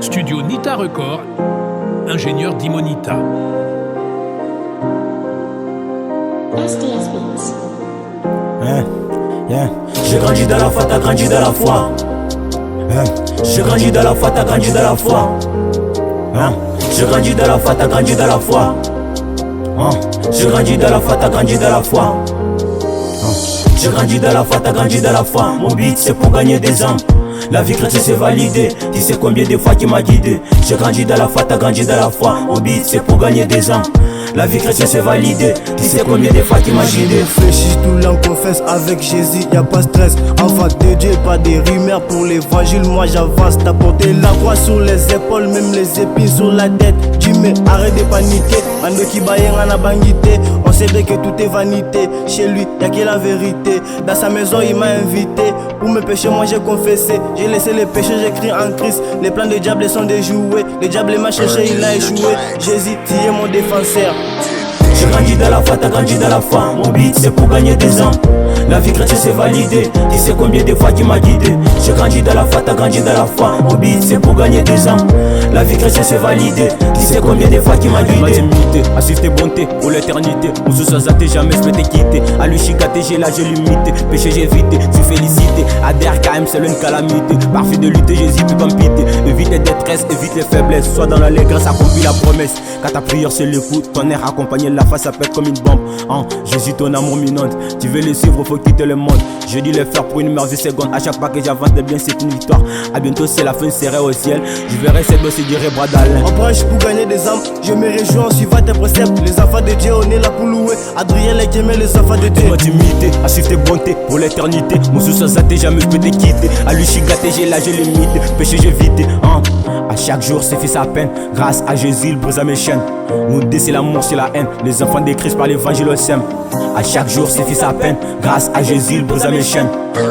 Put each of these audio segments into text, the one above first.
Studio Nita Record, ingénieur d'Imonita. SDS Beats. J'ai grandi dans la foi, t'as grandi dans la foi. J'ai grandi dans la foi, t'as grandi dans la foi. J'ai grandi dans la foi, t'as grandi dans la foi. J'ai grandi dans la foi, t'as grandi dans la foi. J'ai grandi dans la foi, t'as grandi dans la foi. Mon beat c'est pour gagner des âmes. La vie chrétienne c'est validé. Tu sais combien de fois qui m'a guidé. J'ai grandi dans la foi, t'as grandi dans la foi. Mon beat c'est pour gagner des âmes. La vie chrétienne c'est validé. Tu sais combien de fois qui m'a guidé. Réfléchis, tout l'homme confesse. Avec Jésus y'a pas stress. Enfant de Dieu, pas des rumeurs pour l'évangile. Moi j'avance, t'as porté la croix sur les épaules. Même les épines sur la tête. Dis-moi arrête de paniquer. Mando qui baille en a bangité. On sait bien que tout est vanité. Chez lui y'a que la vérité. Dans sa maison il m'a invité. Pour mes péchés moi j'ai confessé. J'ai laissé les péchés, j'écris en Christ. Les plans de diable sont déjoués. Le diable m'a cherché, il a échoué. Jésus, tu es mon défenseur. J'ai grandi dans la foi, t'as grandi dans la foi. Mon beat c'est pour gagner des âmes. La vie chrétienne c'est validé. Tu sais combien de fois qui m'a guidé. J'ai grandi dans la foi, t'as grandi dans la foi. Mon beat c'est pour gagner des âmes. La vie chrétienne c'est validé. Tu sais combien de fois qui m'a guidé. À suivre tes bontés pour l'éternité. On se soit zaté, jamais je m'étais quitté. À lui chicaté, j'ai l'âge limité. Péché j'ai évité, suis félicité. Adhère KM c'est une calamité. Parfait de lutter, Jésus peut pas me piter. Évite les détresses, évite les faiblesses. Sois dans l'allégresse, accomplis la promesse. Quand ta prière c'est l'écoute, ton air accompagné la face, ça pète comme une bombe. Jésus ton amour minante. Tu veux le suivre, faut quitter le monde. Je dis le faire pour une merveille seconde. À chaque pas que j'avance de bien, c'est une victoire. À bientôt, c'est la fin, serai au ciel. Je verrai cette dossier du bras d'Alain. On branche pour gagner des âmes. Je me réjouis en suivant tes préceptes. Les enfants de Dieu, on est là pour louer. Adrien les aimait les enfants de Dieu. Intimité, à suivre tes bontés pour l'éternité. Mon sous zaté, jamais je peux te quitter. À lui chicaté, j'ai l'âge limité. Péché j'ai évité. À chaque jour, c'est fait sa peine. Grâce à Jésus, il brise mes chaînes. Nous c'est l'amour, c'est la haine. Les enfants de Christ par l'évangile au sème. À chaque jour, c'est fait sa peine. Grâce à Jésus, il brise mes chaînes.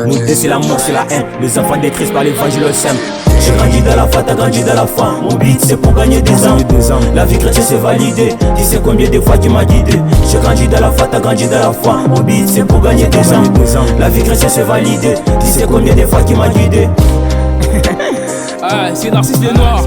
Nous c'est l'amour, c'est la haine. Les enfants de Christ par l'évangile au sème. J'ai grandi dans la foi, t'as grandi dans la foi. Mon beat c'est pour gagner des âmes. La vie chrétienne c'est validé. Tu sais combien de fois qui m'a guidé. J'ai grandi dans la foi, t'as grandi dans la foi. Mon beat c'est pour gagner des âmes. La vie chrétienne c'est validé. Tu sais combien de fois qui m'a guidé. Ah, c'est Narcisse les Noirs.